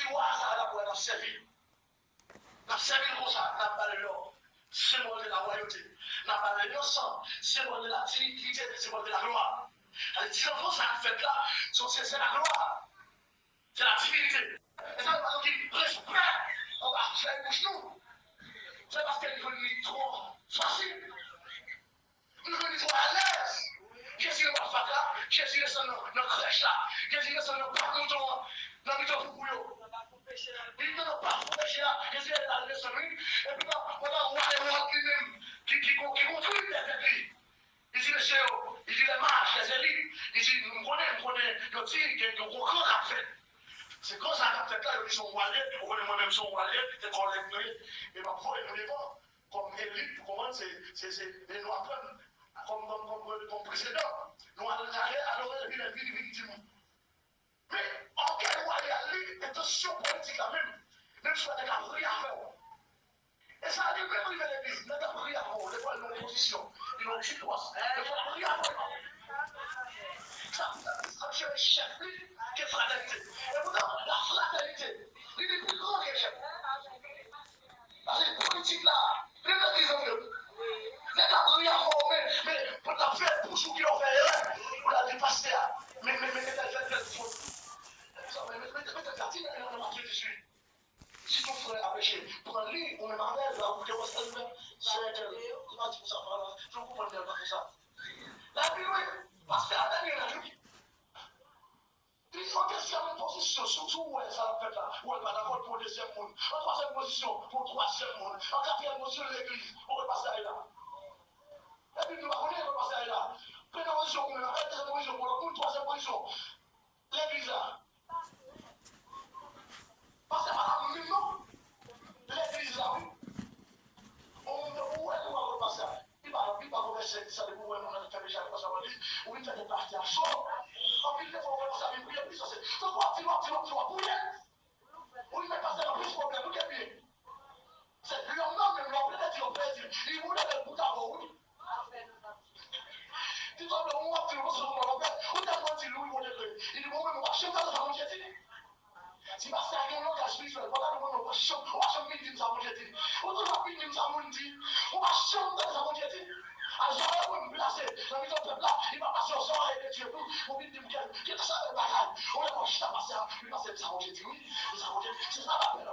Si on a ça, là, pour la servir. La servir comme ça, n'a pas le nom. Symbole de la royauté. N'a pas le sang, symbole de la dignité, symbole de la gloire. Les petits enfants, ça fait là, c'est la gloire. C'est la divinité. Et ça, par exemple, respect, on va faire pour nous. C'est parce qu'elle est devenue trop facile. Nous sommes trop à l'aise. Jésus n'est pas fait là, Jésus est dans notre crèche là, Jésus est dans notre parcours dans notre bouillon. Il ne peut pas prêcher là, Jésus est dans le sommet, et puis on a le lui-même qui construit les églises. Il dit, monsieur, il dit les marches, les élites, il dit, nous connaissons, il dit, il y a un gros camp à faire. C'est quand ça a fait là, ils sont wallet, on connaît moi-même son wallet, c'est qu'on l'a créé, et ma foi est devant, comme élite, pour comment c'est les noirs comme précédent. Nous allons aller à l'oreille de la vie victime. Mais en quel moyen il y a intention politique là même si on a rien à faire. Et ça a dit, même arrivé à l'église, il n'a rien à faire, les fois ils ont une position, ils ont une situation, il faut rien à faire. Ça, c'est un chef, qui est fraternité. Et pourtant, la fraternité, il est plus grand que le chef. Parce que la politique là, les églises en fait. Les gars, rien à faire, mais pour la faire, pour ceux qui ont fait erreur, pour la dépasser. Mais si ton frère a péché, prends-le, on est marvel, là, vous devez se lever, c'est un il m'a dit pour ça, je comprends bien pas ça. La Bible, parce que la Bible, il a dit, il faut que c'est une position, surtout où est ça fait là, où elle va d'accord pour le deuxième monde, en troisième position pour le troisième monde, en quatrième position l'église, on va passer là. La Bible nous va connaître, on va passer là. Première position, on va deuxième position pour le monde, troisième position, l'église là. Parce que par la même non, l'église là, oui. On où est-ce qu'on va repasser? Il va converser ça de vous, on a fait déjà le passage en l'église, ou il fait des parties à chaud. En plus, il faut faire ça, il prier plus, ça c'est. Tu vois, tu vas bouiller. Ou il met passer dans plus de problèmes, vous avez c'est lui en homme, mais l'on peut dire, il voulait le bout à vous, oui. Tu vois, le moment où tu le reçois, on va faire, ou t'as menti, Louis, on est il dit, bon, mais on va chanter dans sa manger, si parce qu'il y a un langage spirituel, voilà le moment où on va chanter dans sa manger, on va chanter dans sa manger, on va chanter dans sa manger, à Zoé, on va me placer, dans le peuple là, il va passer aux oreilles de Dieu, on va dire, qu'est-ce que ça veut dire, on va juste passer, il va passer dans sa manger, oui, sa manger, c'est ça la peine,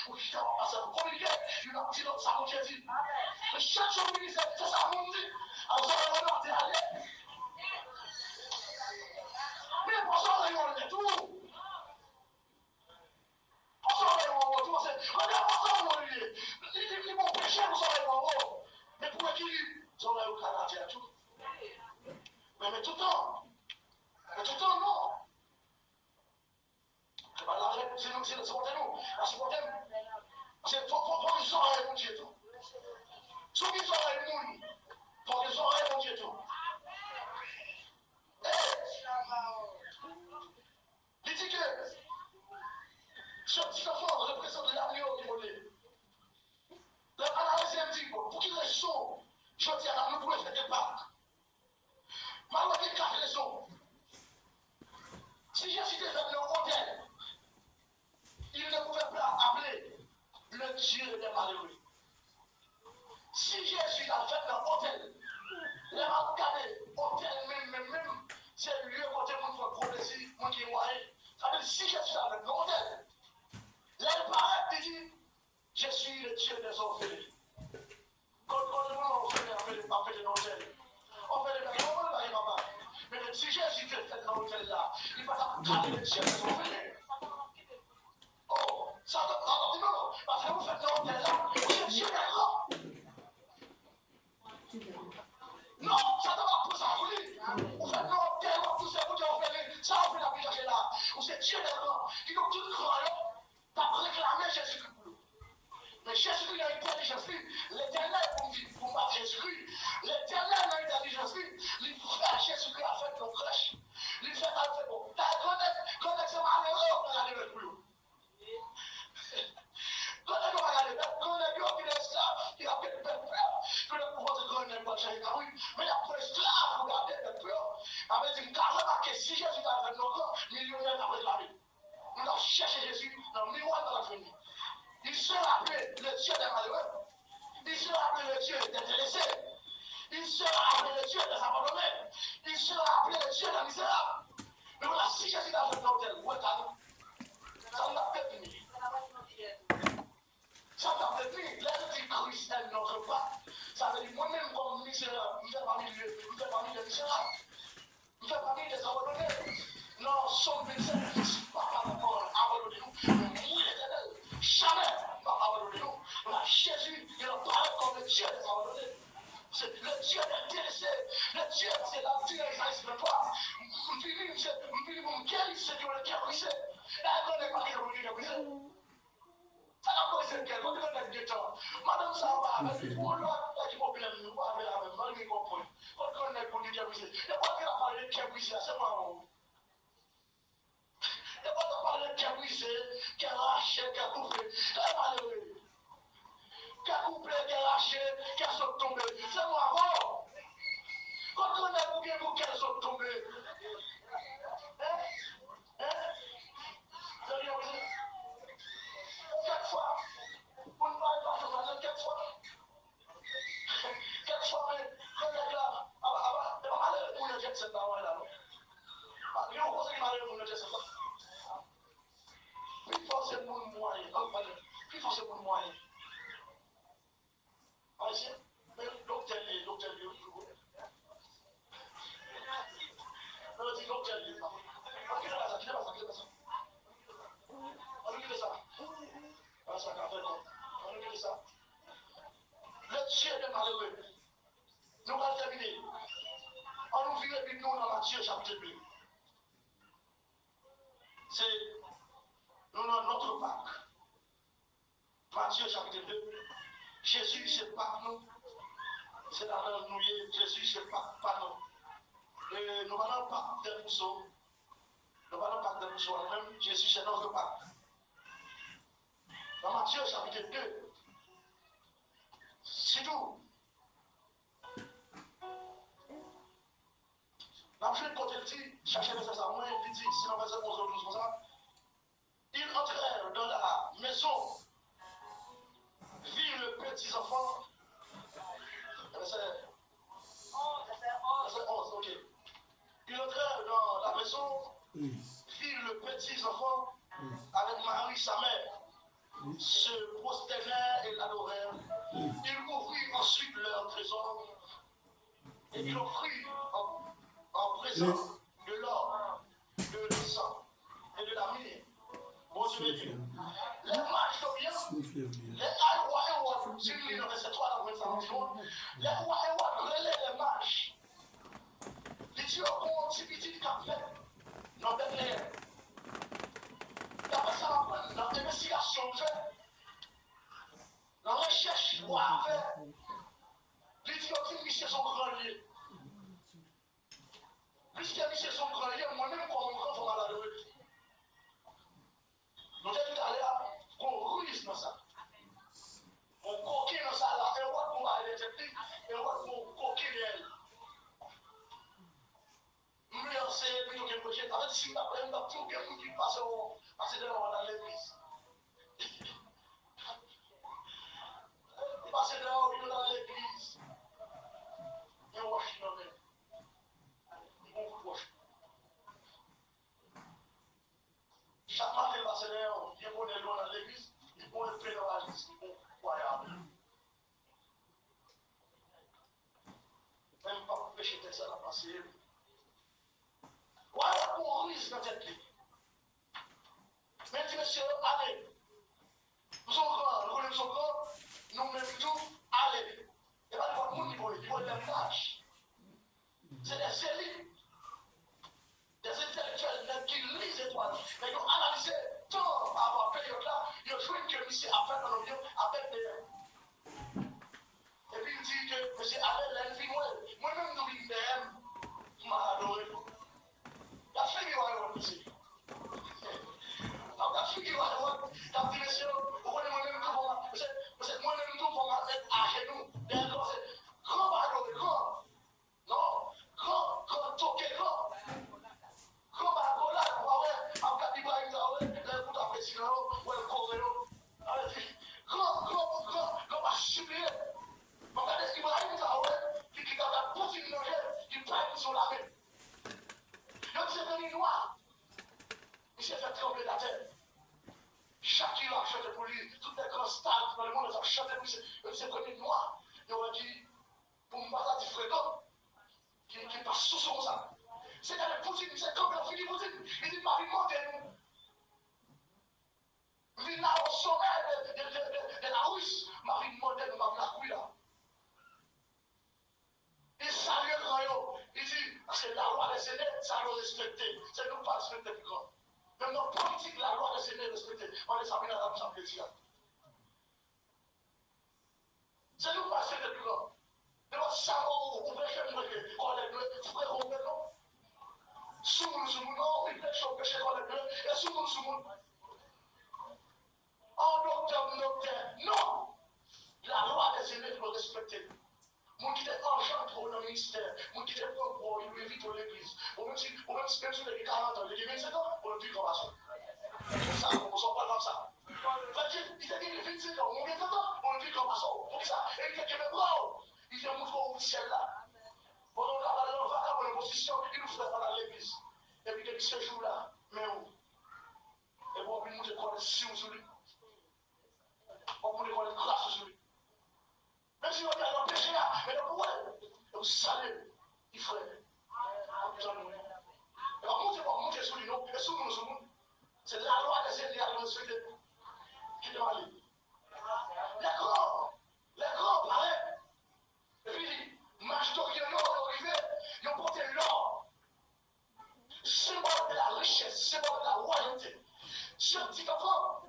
oui, on va passer, on va communiquer, il va passer dans sa manger, mais chaque jour, c'est ça, on dit, à Zoé, on va dire, allez, mais pour ça, on est tout. Ils vont pécher, vous savez, mais pour l'équilibre, ils ont eu caractère à tout. Mais tout le temps, non. C'est pas l'argent, c'est nous, c'est nous. La supporter, c'est pour qu'ils soient mon Dieu tout. Ceux qui sont les mouilles, pour qu'ils soient mon Dieu tout. Il dit que ce petit enfant représente l'avenir au niveau de l'analyse dit pour qu'il raison, je dis à la nous pouvons faire des Pâques. Malgré qu'il y a 4 raisons. Si Jésus était venu au hôtel, il ne pouvait pas appeler le Dieu des malheureux. Si Jésus a fait un hôtel, les regardez, hôtel même, c'est le lieu où on fait gros plaisir, moi qui est moyen. Ça veut dire si Jésus a fait un hôtel, là il paraît, il dit, je suis le Dieu des orphelins. Quand on fait des hôtels, on fait des maman. Mais si Jésus fait dans l'hôtel là, il va t'appeler le Dieu des orphelins. Oh, ça te non, parce que vous faites dans l'hôtel là, vous êtes Dieu des grands. Non, ça ne va pas ça vous vous faites dans l'hôtel, vous savez, vous orphelins, ça vous fait la vie là. Vous êtes Dieu des grands, qui ont tout grand là, t'as réclamé Jésus-Christ. Mais Jésus-Christ a été à Jésus. L'éternel, pour moi, Jésus-Christ, l'éternel a été à Jésus. Les frères Jésus-Christ a fait nos crèches. Les frères a fait bon. T'as connaître ce malheureux, on a les pour nous. Connaître on a les bêtes, connaître qui est esclave, qui a fait le peuple. Que le pouvoir de connaître pas j'ai oui. Mais il a pris esclave pour garder le peuple. Avec une carrière que si Jésus a fait nos corps, millionnaire après la vie. On a cherché Jésus dans des délaissés. Il sera appelé le Dieu des abandonnés. Il sera appelé le Dieu des misérables. Mais voilà, si Jésus n'a fait l'hôtel, où est-ce ça n'a pas fini. Ça n'a pas fini. L'Antichrist, elle n'entre pas. Ça veut dire moi-même comme misérable, je ne fais parmi les misérables. Je fais parmi les abandonnés. Non, son médecin ne décide pas par rapport à abandonner nous. Mais oui, l'éternel, jamais pas abandonner nous. Voilà, Jésus, il en parle comme le Dieu des abandonnés. C'est le Dieu des délaissés. Le Dieu, c'est la Dieu d'Israël, c'est toi. Je finis pour me guérir, c'est Dieu le cœur brisé. Là, on n'est pas le cœur brisé. Ça n'a pas été le cœur, on est le temps. Madame, ça va, avec le monde, il y a des problèmes, nous, avec la même, malgré qu'on peut. Quand on est pour le cœur brisé, il n'y a pas de parler de cœur brisé, c'est moi. Il n'y a pas de parler de cœur brisé, qui a lâché, qui a coupé. C'est malheureux. Qui a coupé, qui a lâché, qui a sauté tombé. C'est moi, bon. Quand on est pour bien, pour qu'elle saute tombée. Vous avez dit, 4 fois. Vous ne parlez pas, ça fait 4 fois. 4 fois, mais quand il y a là, il va aller pour le jet set là, là. Il y a un conseil qui va aller pour le jet set là. Puis forcez pour le moyen. Puis forcez pour le moyen. Allez, mais docteur, non, dis docteur, qui n'est pas ça, qui n'est pas ça, qui n'est pas ça. On nous dit ça. On ça qu'a fait non. On nous dit ça. Le Dieu est malheureux. Nous allons terminer. On nous vit et nous dans Matthieu chapitre 2. C'est nous dans notre Pâques. Matthieu chapitre 2. Jésus, c'est pas nous. C'est dans le nouillé. Jésus, c'est pas nous. Et nous allons pas des mousseaux. Nous allons pas des mousseaux nous-mêmes. Jésus, c'est notre Pâques. Dans Matthieu chapitre 2. C'est tout. L'enfant, quand il dit, cherchez les ça, il dit, sinon, verset 11 ou 12, comme ça. Ils entrèrent dans la maison, virent le petit enfant. Verset 11, ok. Ils entrèrent dans la maison, virent le petit enfant avec Marie, sa mère, se prosternèrent et l'adorèrent. Ils ouvrirent ensuite leur trésor et ils offrirent en présence de l'or, de sang et de la mine. Bon Dieu, les mages sont bien, les rois et rois, si nous lisons verset 3 dans le verset les rois et rois relaient les mages. Les dieux ont un petit petit café dans Bethléem. D'après ça, dans l'investigation faite, dans la recherche roi fait, les dieux ont dit que son grand lieu. Puisque c'est son grand lieu, moi-même, comme un grand, faut malheureux. Nous devons aller à qu'on ruise dans ça. On coquille dans ça là, et on va aller technique, et on va coquille elle. Nous c'est plutôt que projet. En fait, si nous apprenons tout que nous qui passons dans l'église. Passer dans l'église. Et on va finir. Chaque matin, il passe là, il vont aller dans l'église, ils vont le payer dans l'église, ils vont croyable. Même pas pour pécher ça la passer. Voilà pour risque dans cette vie. Mais dis, monsieur, allez. Nous sommes grands, nous connaissons grands, nous même tout, allez. Il n'y a pas de monde qui vont des tâches. C'est des élites. Des intellectuels qui lisent les étoiles, mais ils ont analysé tant avant la période là, ils ont joué que monsieur a fait dans nos vieux avec des. Et puis il dit que monsieur allez l'envie moi-même nous vivons des m'a adoré. La figure à monsieur. La figure à la dit monsieur, vous connaissez moi-même tout pour moi, moi-même tout pour moi être à genoux, d'accord, c'est grand adoré, grand. Non, grand, toqué, grand. Comme à Gola, on va voir, en cas d'Ibrahim Traoré, les bouts d'appréciation, ou le Coréo. Grand, à supplier. On va dire sur la main. Yo dit c'est noir. Il s'est fait trembler la terre. Shakira a chanté pour lui, toutes les grandes stars dans le monde ont chanté pour lui, c'est premier noir. Il aurait dit, pour me parler de fréquent, qui passe sous son ça. C'est dans les Poutine, c'est comme le Philippe Poutine, il dit, Marie, montez-nous. Il là au sommet de la Russe, Marie, montez-nous, Marie, la couille là. Il salue le grand, il dit, parce que la loi des aînés, ça doit respecter, c'est nous pas respecter plus grand. Même dans la politique, la loi des aînés respectée, on les a mis dans la plaisir. C'est nous pas respecter plus grand. Mais moi, ça, on peut faire une collègue, frère, on peut non. Soumoun, non, il pêche au péché collègue, et soumoun. En docteur, non. La loi des aînés doit respecter. Moi qui t'ai argent pour le ministère, moi qui t'ai pour il lui vite l'église. Ou même si les 40 ans, les 25 ans, on ne plus comme ça. Ça, on ne s'en parle comme ça. Il t'a dit 25 ans, on vient dedans, on ne plus comme ça. Pour ça, et il t'a dit, mais wow, il t'a montré au ciel là. Pendant qu'on a dans la pour l'opposition, il nous fait dans l'église. Et puis depuis ce jour-là, mais où? Et bon, puis nous, je connais si sur lui. On peut connaître grâce sur lui. Même si on est dans le péché là, mais donc, ouais, vous savez, il frère. Et on monte sur lui, non? Et sur nous. C'est la loi des aînés à respecter. Qui est mal. Les grands, pareil. Et puis, Machto qui est arrivé, ils ont porté l'or. Symbole de la richesse, symbole de la royauté. Ce petit enfant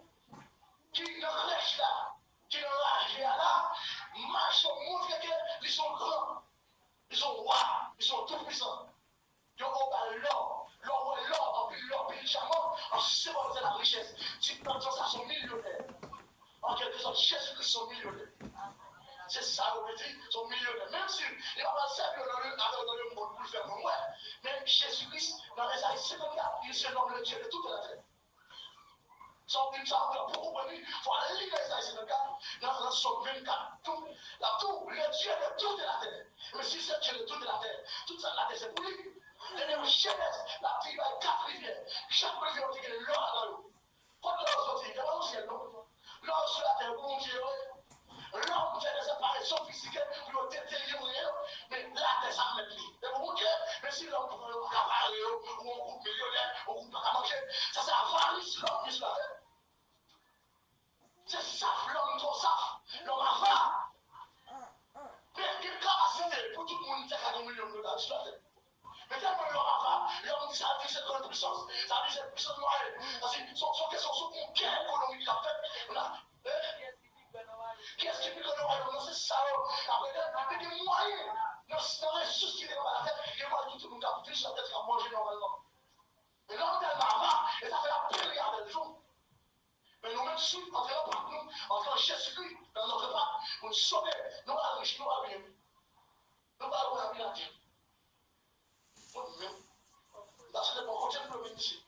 qui est dans l'âge là, qui est dans l'âge là, Machto montre qu'ils sont grands, ils sont rois, ils sont tout puissants. Ils ont l'or, en plus l'or diamant, en symbole de la richesse. Tu peux dire ça, sont millionnaires. En quelque sorte, Jésus-Christ sont millionnaires. C'est ça, on dit, sont millionnaires. Même si il va pas servir dans le monde pour le faire, ouais. Mais Jésus-Christ, dans les années 54, il se nomme le Dieu de toute la terre. Son but, ça va beaucoup venir. Il faut aller lire les années 54, dans le Somme 24. Le Dieu de toute la terre. Mais si c'est Dieu de toute la terre, toute la terre, c'est pour lui. Et dans Genèse, la Bible a 4 rivières. Chaque rivière, on dit qu'il y a l'or dans l'eau. Quand l'or sortit, il y a pas aussi l'eau. L'or sur la terre, bon Dieu, l'homme fait des apparitions physiques pour détériorer, mais la terre, ça met lui. Et bon Dieu, mais si l'homme peut accaparer, ou on coupe millionnaire, on coupe pas à manger, ça c'est avarice, l'homme qui se la fait. C'est ça, l'homme trop ça. L'homme avare. Mais quelle capacité pour tout le monde qui a 4 millions de dollars sur la terre. Mais tellement l'homme avare, l'homme dit ça a dit cette grande puissance, ça a dit cette puissance moyenne. Son question sur quelle économie qu'il a fait. Qui est-ce qui peut nous raconter c'est ça? Après, des moyens, dans les choses qui sont dans la tête, il y a tout le monde qui a pris sur la tête, qui a mangé normalement. Mais l'homme tellement avare, et ça fait la pire avec le jour. Mais nous-mêmes, si nous entrons par nous, en tant que Jésus-Christ, dans notre part, pour nous sauver, nous allons riches, nous allons bien. Nous allons bien dire. Nous-mêmes, là, c'est le bon côté de nous ici.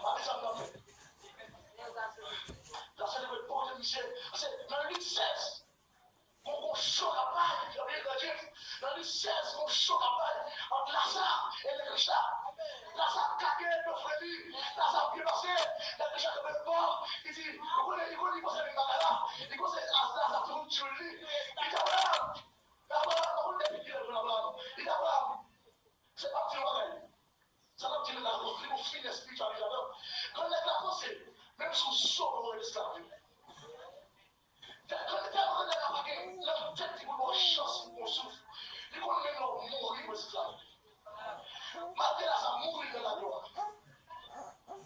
Pas des hommes d'enfer. Là, c'est le bon côté de Michel. C'est dans Luc 16. Qu'on choque à paille, il y a bien de Dieu. Dans Luc 16, qu'on choque à paille entre Lazare et les riches là. Lazare cagué, le frère, Lazare bien passé, les riches comme le port. Il dit, il connaît les magalas, il connaît Lazare tout le monde sur lui. Il dit, Abraham, on est piqué de Abraham. Il dit, Abraham, c'est pas petit oreille. Ça va dire la fine spiritualité là-dedans. Quand les gars pensent, même si on sort, on est esclave. Quand les gars pensent, la tête qui vous chance pour souffle. Ils vont même mourir esclave. Malgré la ça mourir dans la gloire.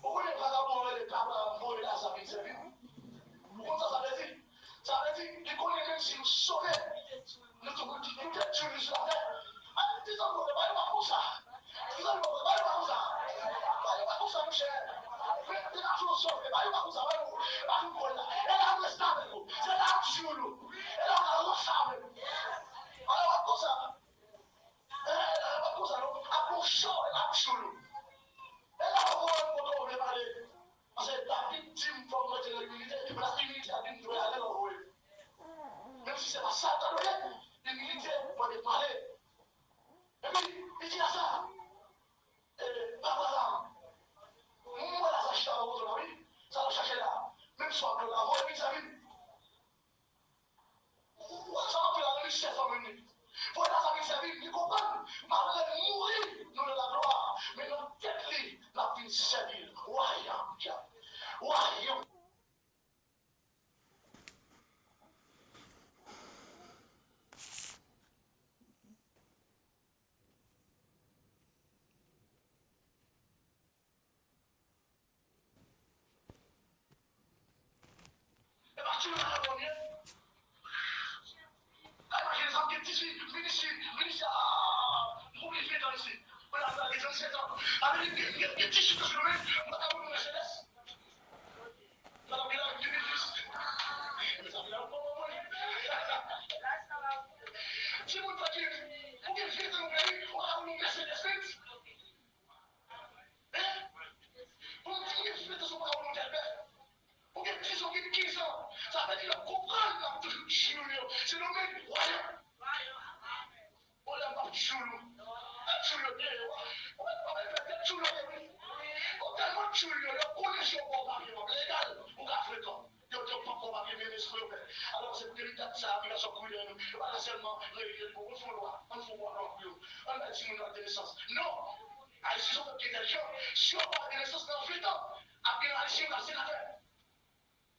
Pourquoi les vagabonds et les capables mourir là, ça veut dire? Pourquoi ça veut dire? Ça veut dire qu'ils connaissent même si nous sauvons, nous devons peut-être tuer sur la terre. Dis encore, ne pas comme ça. Dis encore, ne pas comme ça. Pas comme ça, mon cher. Faites la chose sauve, pas comme ça. Pas comme ça. Elle a resté avec nous. C'est là que tu nous. Elle a resté avec nous. Pas comme ça. Elle a comme ça, non. À mon champ, elle a tué nous. Elle a encore un peu de parler. Parce que la victime pour mettre l'humilité, la humilité a dit doit aller au même si c'est pas ça, l'humilité pour parler. dit là ça. Papa, moi là, ça chita au retour, oui. Ça va chercher là. Même soit que la voix, mes amis. Ça va que la richesse en venir. Voilà, ça veut servir, nous comprenons. Malgré mourir, nous de la gloire. Mais notre tête, la vie servir. Voyons, voyons. Et bah, tu me l'as donné. Imagine ça, petit ici, ministre, vous qui faites dans ici. Voilà, vous avez 17 ans. Avec des petits chiffres que je mets, on va avoir une Mercedes. Madame, il a 2010. Mais ça fait un moment, moi. Si vous ne faites pas, vous qui faites dans le pays, on va avoir une Mercedes. Hein? Vous qui faites dans son pays, on va avoir une Mercedes. Pour que 10 ans, 15 ans, ça veut dire comprendre la Julio. C'est le même royaume. On l'a pas Julio. Julio, on va faire Julio. On tellement Julio, on connaît son bon papier, légal, ou africain. Il n'y a pas de papier, mais l'esprit. Alors c'est pour que l'État de ça, il a son couille, pas seulement régulier pour une fois, on faut voir l'enfant. On va dire qu'on a des naissances. Non! Si on veut qu'il y ait des gens, si on a des naissances dans le temps, après la Chine, c'est l'affaire.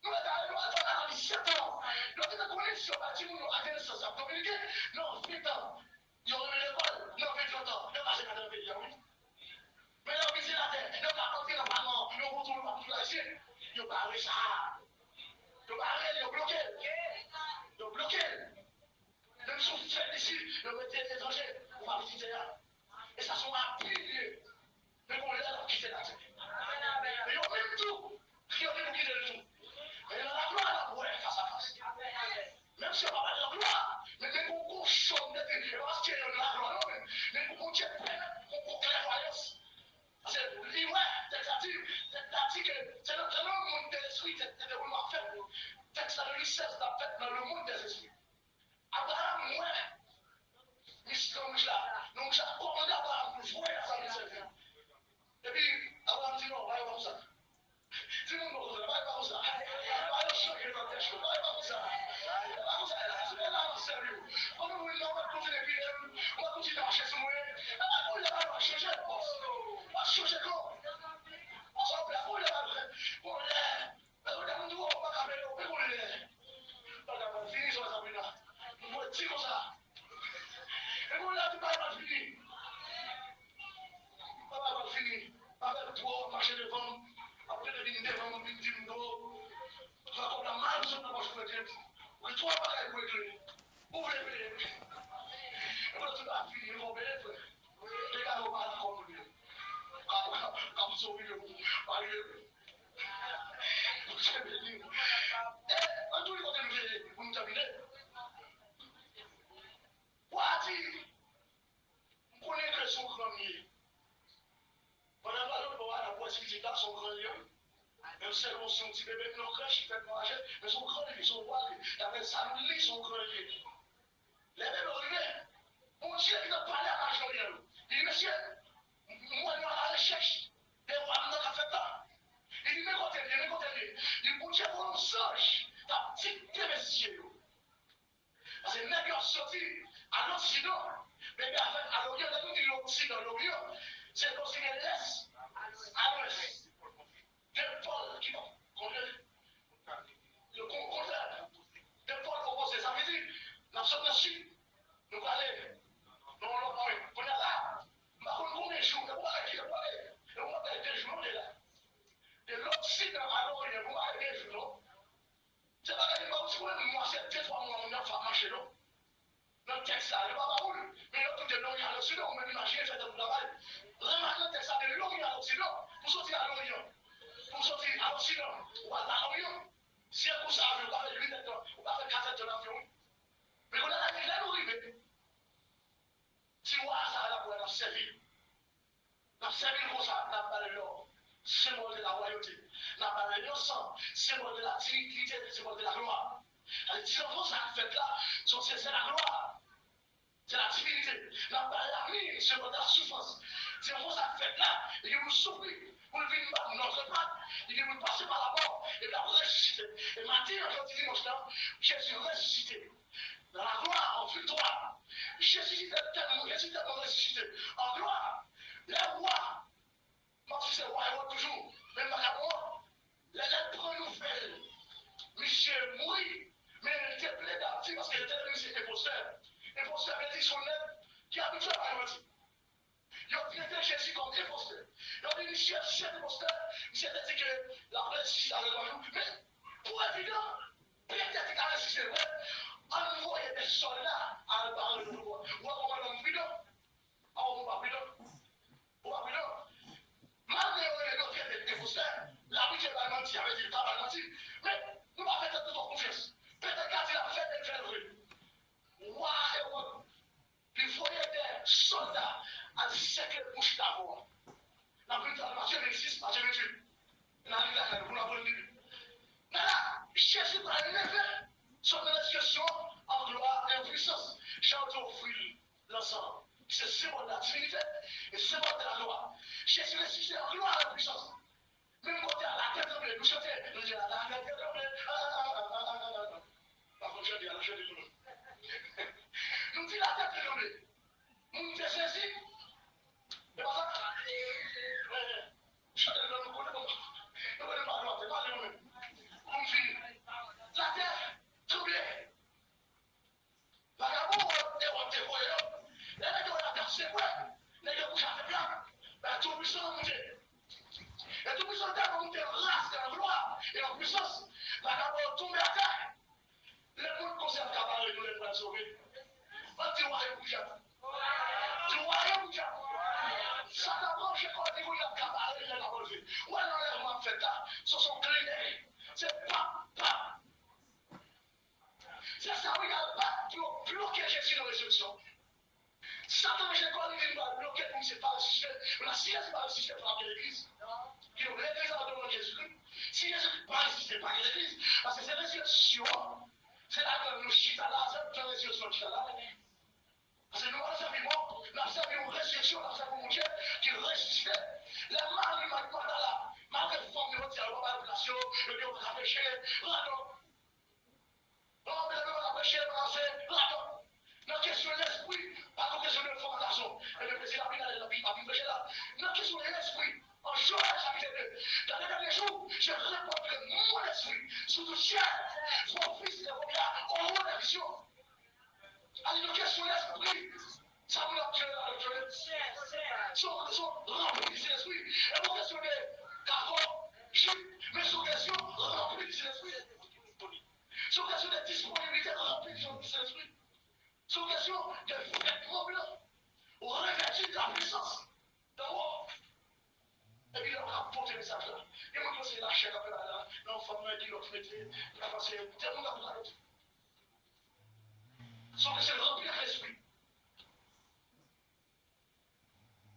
Nous avons 17 ans. Nous avons connexion à Timon, à Genesis, à communiquer. Non, 8 ans. Ils ont remis l'école. Non, 20 ans. Ils ont passé 4 pays, oui. Mais là, ils ont la terre. Ils ont apporté le parlement. Ils ont retourné par toute la Chine. Ils ont barré ça. Ils ont barré, ils ont bloqué. Ils ont bloqué. Même si on fait ici, ils ont mis des étrangers pour pas visiter là. Et ça sont appuyés. Mais qu'on les a quitté la terre. Et ils ont même tout. Ils ont même quitté le tout. Mais dans la gloire, on est face à face. Même si on va pas de la gloire, mais même qu'on chante, parce qu'il y a de la gloire, mais qu'on tient qu'on clairvoyance. Parce que l'IWA, c'est-à-dire que c'est le monde des esprits, c'est le déroulement fait. C'est la richesse de la fête dans le monde des esprits. Abraham, moi, nous là, nous avons commandé Abraham pour jouer à sa mission. Et puis, Abraham dit non, voyons comme ça. Tout le monde ne va pas comme ça. Alors, je suis dans tes cheveux, pas comme ça. Comme ça, là, sérieux. On va continuer, on va continuer à marcher sur moi. On va marcher, je pense. On va changer quoi? On s'en plaît, on l'est. On l'est. On l'est. On va camper, on l'est. On va finir sur la samina. On va dire comme ça. Et on l'a tout pas fini. On va pas finir. Avec toi, marcher devant. Après, de venir devant, de venir d'eau. Tu vas comme la main sur la poche de tête. Que toi, pas la couille. Ouvre les pieds. Et voilà, tu vas finir, mon bébé. Les gars, on va la comprendre. Comme ça, oui, pas lieu. C'est béni. Et, en tous les côtés, vous nous terminez. Voici, vous connaissez que son grenier. Pendant que l'autre va la possibilité de son grenier. Même si on s'est un petit bébé dans le crèche, il fait manger, mais son grenier, son roi, il avait sa lit, son grenier. Les bébés arrivés. Mon Dieu, il a parlé à la journée. Il dit, monsieur, moi, je vais à la recherche. Des rois, nous avons fait ça. Il dit, mais côté, il dit, mon Dieu, pour un singe, ta petite messieurs. Parce que les nègres sont sortis à l'Occident. Mais à l'Orient, nous dit l'Occident, l'Orient, c'est considéré l'Est, à l'Ouest. De Paul qui va le contraire. De Paul opposé, ça veut dire, nous sommes dans le sud, nous allons aller dans le point. On est là. Mais on connaît les jours, on va aller, on va aller des jours, on est là. De l'Occident à l'Orient, on va aller des jours. C'est pas que moi, c'est 2-3 mois, on a fait marcher, non? Dans le texte, là, il va pas rouler. Mais là, tout est l'Orient à l'Occident, on peut imaginer faire un travail. Vraiment, le texte, de l'Orient à l'Occident, pour sortir à l'Orient. Pour sortir à l'Occident, ou à l'Orient. Si vous savez, on va faire 8 ans, on va faire 4 ans de l'avion. Mais on a la vie, là, nous arrivons. Si on a ça, là, pour la servir. La servir comme ça, n'a pas l'or. Symbole de la royauté. N'a pas le sang, symbole de la dignité, symbole de la gloire. Les 10 enfants, ça fait là, c'est la gloire. C'est la divinité. La mine, c'est votre souffrance. C'est pour ça que là, il vous souffrir. Vous venez par notre patte, il vous passer par la mort, et la ressusciter. Et matin, quand il dimanche là, Jésus ressuscité. Dans la gloire, en victoire. Jésus est tellement ressuscité. En gloire. Les rois, moi je sais roi et roi toujours, même ma mort, les lettres prennent nouvelle. Monsieur mourit, mais il était plein d'artistes parce qu'il était un monsieur imposteur. Imposteur avait dit son œuvre qui a habitué à la mort. Ils ont traité Jésus comme imposteur. Ils ont dit, monsieur, chef imposteur, monsieur a dit que la réussite allait dans nous. Mais pour évident, peut-être qu'il a réussi, c'est vrai, envoyer des soldats à la parole de pouvoir. Ou à comment l'homme bidon. Ah, on va bidon. On va bidon. Malgré le fait d'être imposteur, l'arbitre va mentir, avait dit, il va mentir. Mais nous va faire toute confiance. Peut-être qu'il a fait des faits vrais. Waouh! Il faut y des soldats à secret bouche d'abord. La plus de Matthieu 26, Matthieu 28. Vous l'avez vu. Mais là, Jésus va lever son expression en gloire et en puissance. J'ai offert l'ensemble. C'est le symbole de la divinité et le symbole de la gloire. Jésus ressuscité en gloire et en puissance. Même côté à la tête de nous chanter, nous disons la tête de nous. Par contre, je dis à la tête de nous. Nous disons la tête de nous. Nous disons ceci. Et par ça, je te donne le coup de moi. Ne venez pas à pas de nous. On finit. La terre, troublée. Vagabond, on te voit. Les gens qui ont la terre, c'est vrai. Les gens qui ont la terre, tout puissant monter. Et tout puissant terre monter en race, en gloire et en puissance. Vagabond tombe à terre. Les gens conservent cabaret, nous les pouvons sauver. On dit, ouais, bouge. Tu vois, bouge. Ça t'approche quand il y a cabaret, il y a la relevé. Ouais, l'enlèvement fait là. Ce sont clinés. C'est pas. C'est ça, regarde, pas bloquer Jésus de résurrection. Satan, j'ai pas dit, il va bloquer pour c'est pas ressuscité. La science n'est pas ressuscité par l'église. Il aurait l'église à demander Jésus-Christ. Si Jésus n'est pas ressuscité par l'église, parce que c'est résurrection. C'est là que nous chita là, c'est la résurrection qui est là. Parce que nous, nous savons, une résurrection, nous savons Dieu qui ressuscite. La main du magma là, malgré le fond de notre dialogue, la relation, le Dieu va pécher, non, mais on a prêché, là, la question de l'esprit, pas la question de formation. Et le président a prêché là. La question de l'esprit, en Joël chapitre 2, dans les derniers jours, je répondrai mon esprit sous tout ciel, mon fils de Robia, en haut de la vision. Alors, la question de l'esprit, ça vous l'a tiré dans le cœur. Sont remplis de l'esprit. Et mon question de Carrefour, mais sous question remplis de l'esprit. Sur question de disponibilité remplie de son Saint-Esprit. Sur question de vêtements blancs. Ou revêtu de la puissance. D'abord. Et puis, on a porté le message là. Et moi, je suis lâché après là. L'enfant m'a dit, l'autre métier. Il a passé tellement de temps. Sur question de remplir l'esprit.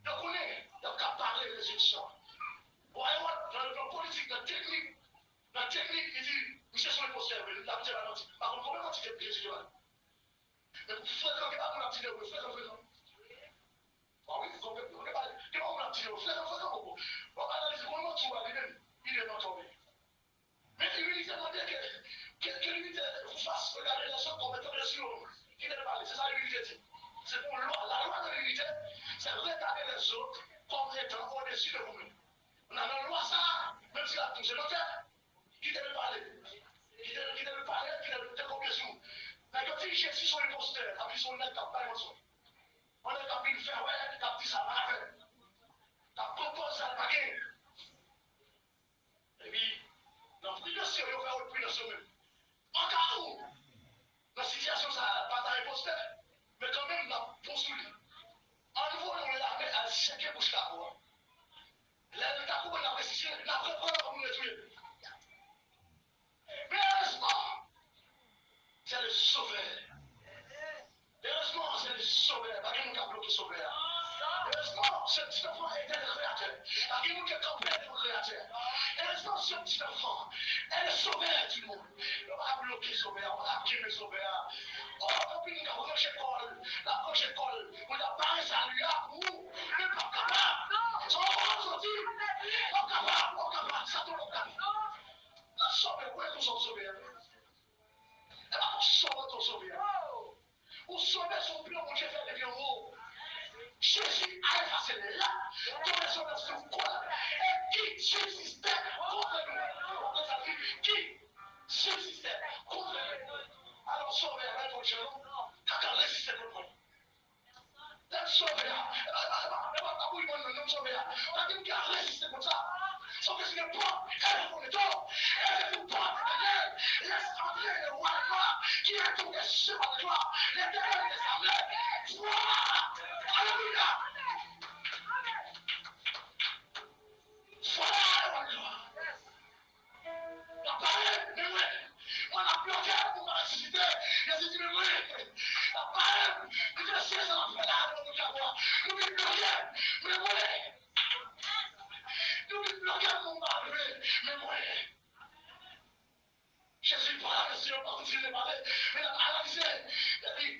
Donc, on est qu'à parler de résurrection. Voyez, dans le plan politique, dans la technique, il dit, monsieur sont les conservés, la petite la menti. Par contre, combien de Jésus de là? Mais pour fréquenter pas mon petit vous fréquentez. Ah oui, vous comprenez pas. Comment on a dit, vous fréquentez beaucoup. On va analyser comment tu vas lui-même. Il est pas tombé. Mais l'unité demandait que l'unité vous fasse regarder les choses comme étant des sur. Il n'est pas. C'est ça l'unité dit. C'est pour la loi de l'unité, c'est regarder les autres comme étant au-dessus de vous-même. On a une loi ça, même si la touche est notaire, qui devait parler. Qui devait parler, qui devait découvrir sur vous. Mais quand il Jésus sur les posters, quand ils sont nets, t'as pas émotion. On est capable de faire, ouais, t'as dit ça, pas faire. T'as proposé ça, pas gagné. Et puis, dans plus de sérieux, on fait plus de semaine. En cas où, la situation, ça pas ta poster, mais quand même, la poursuite. En nouveau, on l'armée à chaque bouche d'abord. L'État, on a réussi, la préparation, on est tué. Mais heureusement, c'est le sauveur. Heureusement, c'est le sauveur. Pas qu'il nous a bloqué sauveur. Heureusement, cet enfant était le créateur. Pas qu'il nous a campé le créateur. Heureusement, ce petit enfant, elle est sauvée, tout le monde. On va bloquer sauver, on va bloquer sauver. Oh, puis nous avons prochaine école, la prochaine école, on a parlé ça lui a ou le pas capable. Son enfant sorti, on capable, ça tout le capable. La sauver, où est-ce qu'on s'en sauver? Elle va sauver ton sauver. Ou sauver son plan, mon Dieu fait des bureaux. Jésus a effacé là, dans les sauver sur quoi? Et qui subsistait contre nous? Qui subsistait contre nous? Alors sauver avec ton genou, t'as qu'à résister contre nous. Let's sauver. Elle va pas bouillir mon nom sauver. T'as qu'à résister contre ça. Sauf que ce n'est pas, elle est pour le temps. Elle est pour toi, laisse entrer le roi de gloire qui est tout des chevaux de gloire. L'éternel des armées. Toi! Alléluia! Voilà le roi de gloire. La parole, mais oui. On a bloqué pour ma ressusciter. Jésus dit, mais oui. La parole, que je sais, ça va faire là, dans notre voix. Nous nous bloquer, mais oui. Nous nous bloquer pour m'arriver, mais oui. Jésus parle, Monsieur, on continue de parler, mais la analysé. Il dit,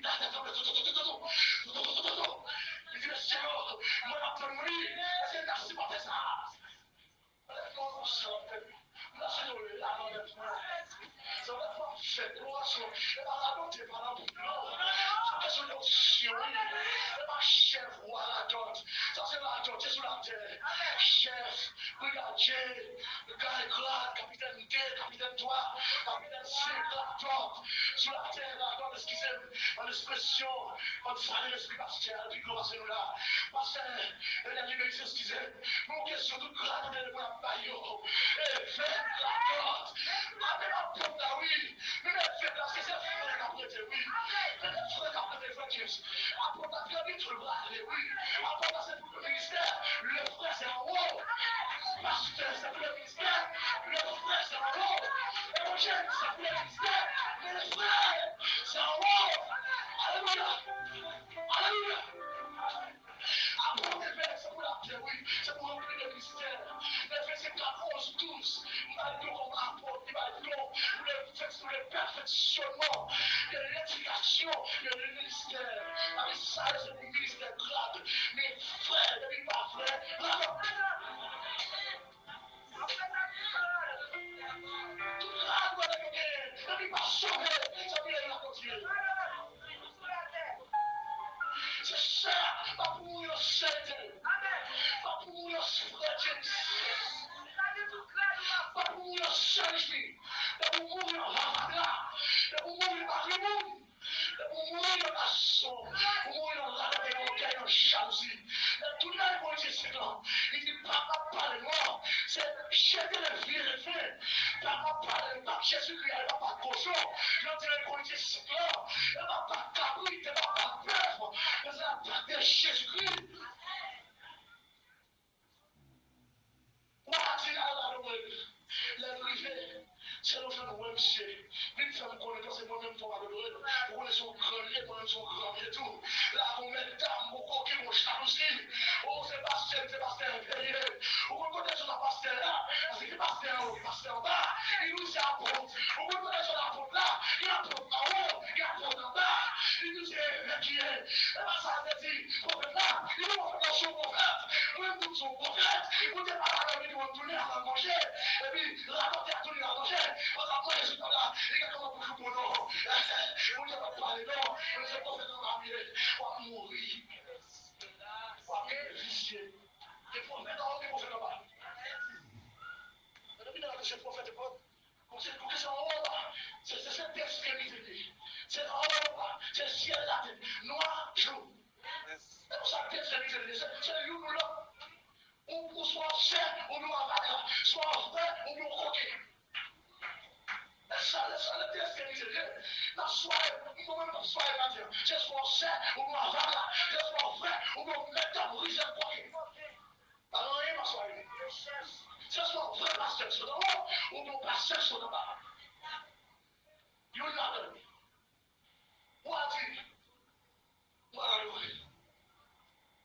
il dit, Monsieur, moi, la peux mourir. C'est merci pour ça. Cette gloire, elle va raconter par la c'est une option. Ma chef, voilà, ça c'est la dot, c'est sur la terre. Chef, brigadier, le gars est grade, capitaine D, capitaine 3, capitaine C, la dot, sur la terre, la dot, excusez-moi, en expression, en salut l'esprit pasteur, puis gloire c'est nous là. Pasteur, elle a dit, mais excusez, mon question de grade, elle est pour la baillot, et fait la dot, avec la porte là, oui, mais fait là, c'est ça, frère, qu'après, oui, mais frère, qu'après, frère, après, la pyramide, tu le bras, oui, après, c'est pour le ministère, le frère, c'est en haut, pasteur, c'est pour le ministère, le frère, c'est en haut, évangile, c'est pour le ministère, mais le frère, c'est en haut, alléluia, alléluia. Après, les versets, c'est pour la pierre, oui, c'est pour remplir le ministère. Les versets 4, 11, 12, nous allons comme apôtre, nous allons pour le perfectionnement de l'éducation de ministère. Avec ça, c'est pour le ministère grade. Mais frère, depuis pas frère, bravo. Tout grade, voilà, depuis pas sauvé, ça veut dire continuer. C'est ça, pas pour mourir sainteté, pas pour mourir fragile, pas pour mourir salut, pas pour mourir là, pas pour mourir par le monde. Pour mourir dans la son, pour mourir dans la orgueil, dans jalousie. Tout le monde pour dire c'est là. Il dit, papa, parle-moi. C'est jeter le vieux et fait. Papa, parle-moi. Jésus-Christ, il va pas cochon. Je dirais qu'on dit c'est là. Il va pas cabri, il va pas peur. Mais c'est la part de Jésus-Christ. What Allah la privé, c'est le fait de moi, monsieur. Une femme qu'on est c'est moi-même pour malheureux. Pour qu'on est son grenier, moi-même son grenier et tout. Là, on met dame, mon coquille, mon jalousie. Oh, Sébastien, veillez. Ou qu'on connaît sur la pasteur là, parce que pasteur en bas, il nous apporte. Ou qu'on connaît sur la porte là, il apporte en haut, il apporte en bas. Il nous dit, qui est. Et bien, ça veut dire, prophète là, il nous fait dans son prophète. Moi, nous sommes prophètes. Vous n'êtes pas là, mais nous allons tourner à manger. Et puis, raconter à tourner à manger. Parce qu'après, je suis pas là. Il y a comment pour nous, non. Vous n'avez pas parlé, non. Nous sommes prophètes dans la vie. On va mourir. On va vicier. Les prophètes en haut, les prophètes en bas. Mais depuis là, ces prophètes, pour que c'est en haut, c'est cette extrémité. C'est en haut, c'est le ciel, la tête. Noir, jour. C'est pour ça que c'est nous là. Ou soit cher, ou nous avare, soit frère, ou nous coquet. Ça, le test est miséré. La soirée, nous-mêmes, la soirée, va dire, c'est soit cher, ou nous avare, c'est soit frère, ou nous métaboliser le coquet. Alors, rien, ma soirée. C'est soit vrai pasteur sur le haut, ou nous pasteur sur le bas. You know me. What is it? Voilà,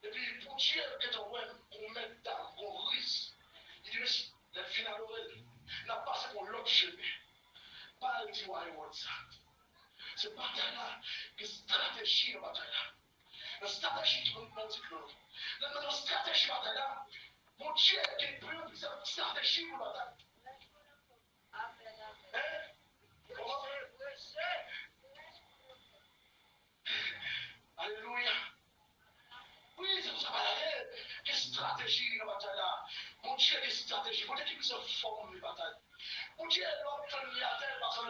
et puis, pour Dieu, est en ouais, qu'on mette dans, qu'on risque. Il dit, mais les finales, chemin. Pas le dire ça. C'est bataille-là, que stratégie de bataille-là. La stratégie qui nous dit que la stratégie de bataille-là, mon Dieu qui peut une stratégie de bataille. Hein? Comment? Alléluia. Oui, c'est pour ça que stratégie de bataille-là. Mon Dieu, quelle stratégie. Mon Dieu qui se forme de bataille. Mon Dieu, l'homme qui a tel parce que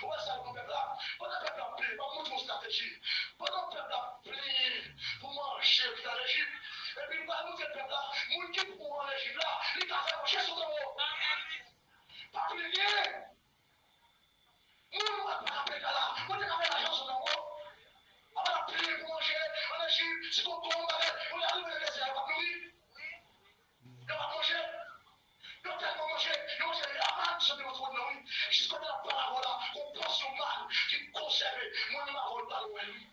on va savoir le peuple là. Pendant le peuple a plié, pas montre mon stratégie. Pendant le peuple a plié pour manger dans l'Égypte. Et puis, nous allons nous dire le peuple là, mon Dieu pour manger l'Égypte là, il a fait manger sur ton haut. Pas plié. Nous, on va pas appeler là. Mon Dieu a fait l'argent sur ton haut. On va plier pour manger en Égypte. Si ton tombe, on est arrivé à la maison, on va nourrir. On va manger. Nous tellement manger, nous manger la manne sur notre nom. Jusqu'à la parole là, qu'on pense au mal, qui conserve, moi, ma rôle dans le lui.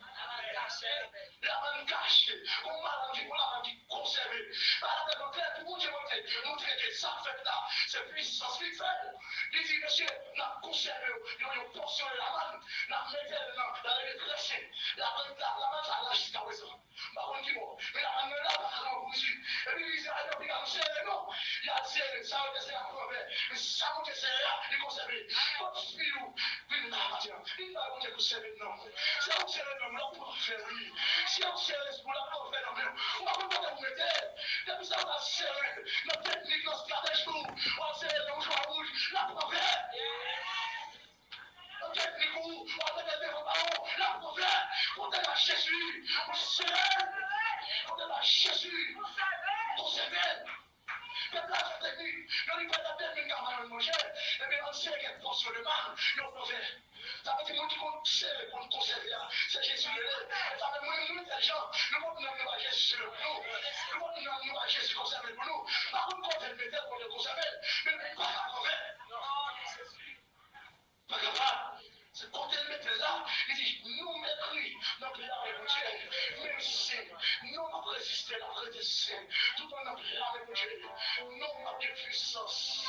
La manne cachée, qu'on mal, qui conserve. Alors, pour montrer que ça fait là, c'est puissance qui fait. Il dit, monsieur, n'a conservé, il a portionné la manne, n'a mis dans les dressés. La manne, ça lâche jusqu'à présent. Mais la manne là, pas vraiment bougie. Et puis, il dit, il y a un serré, non. Il y a un serré, ça va être un problème. Mais ça va être serré, il est conservé. Votre fille, il n'a pas de conserver, non. Si on serré, non, là, pour faire rire. Si on serré, c'est pour la pour faire, non, on va pas vous mettre. Depuis ça, on a serré. Notre technique, notre stratégie, on a serré le rouge à rouge, la pour faire. Notre technique, on a fait des ballons, la pour faire. On a la Jésus, on serré. On a la Jésus, conservé. Mais là, cette technique, on n'y peut pas bien qu'à manger, et bien on sait qu'elle pense sur le mal, et on peut faire. Ça veut dire qu'on sait qu'on conserve, c'est Jésus le lait. Ça veut dire nous intelligents, nous ne pouvons pas Jésus sur nous. Nous ne pouvons pas Jésus conserver pour nous. Par contre, quand elle mettait pour le conserver, mais pas capable. Pas capable. C'est quand elle mettait là, il dit, nous mépris, notre âme est Dieu, même si nous avons résisté la résistance, tout en notre âme est Dieu, nous avons de puissance.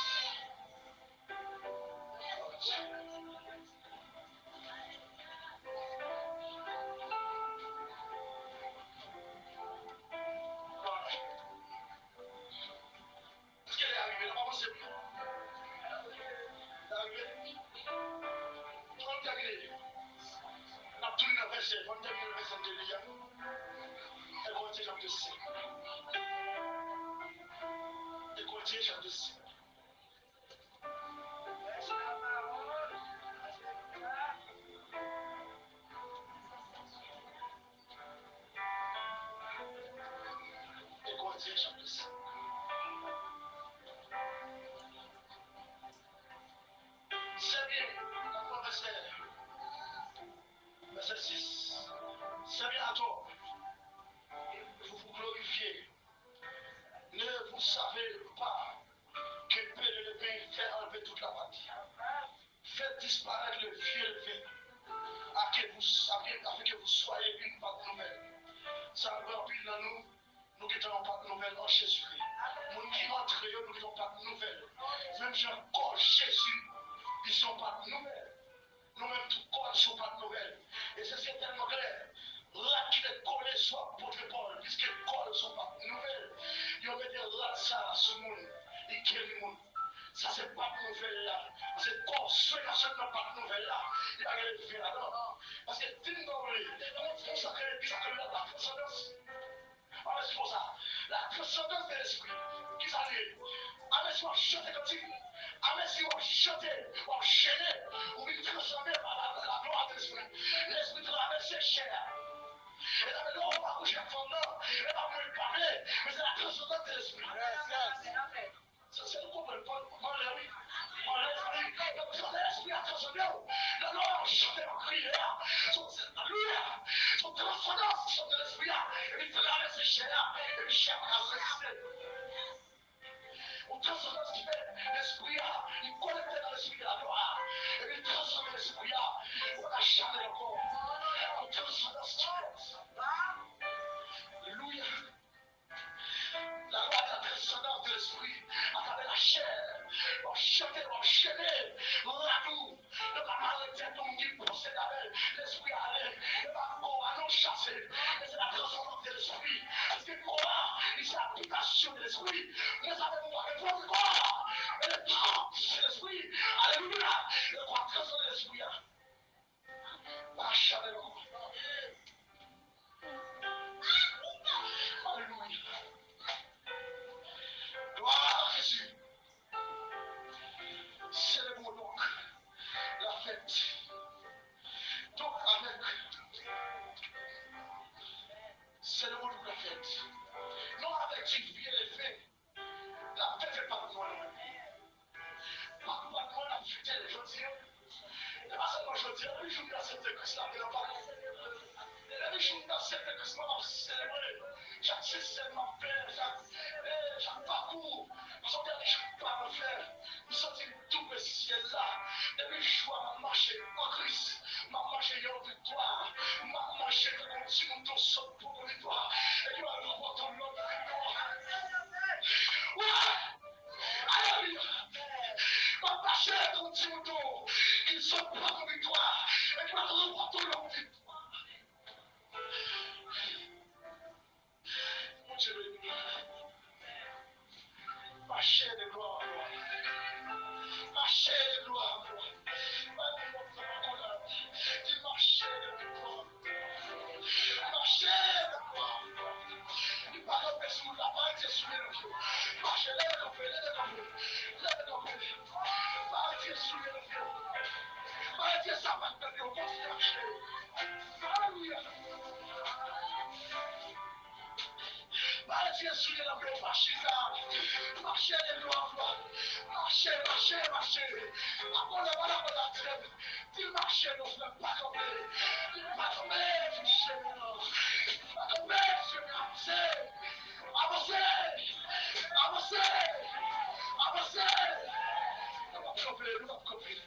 Parce qu'elle est arrivée, la maman c'est plus. Elle est arrivée. On termine. On a tout le verset, on termine le verset de l'Élia. Elle continue chapitre 5. Elle continue chapitre 5. Elle continue chapitre 5. C'est bien, on va verset 6. C'est bien à toi. Vous vous glorifiez. Ne vous savez pas que peut le pays fait enlever toute la partie. Faites disparaître le vieux levain, afin que vous soyez une pâte nouvelle. Ça va remplir dans nous, nous qui sommes pâte nouvelle en Jésus-Christ. Nous qui rentrons, nous qui sommes pâte nouvelle. Même si encore Jésus, ils sont pâte nouvelle. Nous-mêmes, tout corps sont pâte nouvelle. Et c'est tellement clair. Là qui est collé soit pour le Paul, puisque les corps sont pâte nouvelle. Ils ont mis des rats ça sur le monde. Ils kill le monde. Ça, c'est pas de nouvelle là. C'est corps, ceux qui sont pas de nouvelle là. Il va y avoir des faits là, non. Parce que, dis-nous, on s'appelle la transcendance. Ah, mais c'est pour ça. La transcendance de l'esprit. Qui s'allie. Ah, mais si on chante comme ça. Ah, mais si on chante, on chaîne, on est transcendé par la gloire de l'esprit. L'esprit traverse ses chair. Et là, maintenant, on va coucher à fond là. Et là, on va parler. Mais c'est la transcendance de l'esprit. Ça, c'est le couple. Oui. Son esprit a transcendé. Le Lord chantait en prière. Son transcendance de l'esprit. Et puis, traverse ses chair. Et puis, chair a résisté. On transcende ce qui fait l'esprit, il connecte dans l'esprit de la gloire. Et puis il transcende l'esprit, on n'a jamais encore. On transcende ce qui fait. Alléluia. La loi de la transcendance de l'esprit à travers la chair. On chair chanter, on chaîner, radou, ne pas m'arrêter tout le qui possède avec l'esprit à l'air, ne pas quoi non chasser, mais c'est la transformation de l'esprit. Parce que quoi, il c'est l'application de l'esprit. Mais ça veut dire que pour quoi, et le temps de l'esprit, alléluia, le quoi transformer l'esprit. Marche avec moi. Alléluia. Gloire à Jésus. Célébrons donc la fête. Donc avec, célébrons donc la fête. Non avec qui vient les faits. La fête n'est pas de moi. Pas de moi la fête les gens. Et pas seulement je dis, oui, je vous dis à cette Christ là, mais la parole. Et je vous dis à cette Christ là, célébrer. Chaque système m'a fait, chaque parcours. Nous sommes des choses pas à faire. Nous sommes tout le ciel là. Depuis je vois ma marche en Christ. Ma marche en victoire. Ma marche de continuer ton saut pour une victoire. Et tu vas avoir ton nom de victoire. Ouais! Alléluia! Ma marche continue ton. Ils sont pas en victoire. Et tu vas avoir ton nom de victoire. Mon Dieu béni. Ma chair de gloire. Ma chair de gloire. Dis ma chair de gloire. Ma chair de gloire. Dis pas que personne n'a pas été souillé le feu. Ma chair, lève le feu, lève le feu. Lève le feu. Pas été souillé le feu. Pas été ça va te dire, continue à marcher. Alléluia. Dieu sur la gloire, marchez les gloires, marchez. Après la balade de la trêve, dis marchez, nous ne sommes pas tombés. Pas tombés, pas tombés, avancez. Nous ne sommes pas tombés.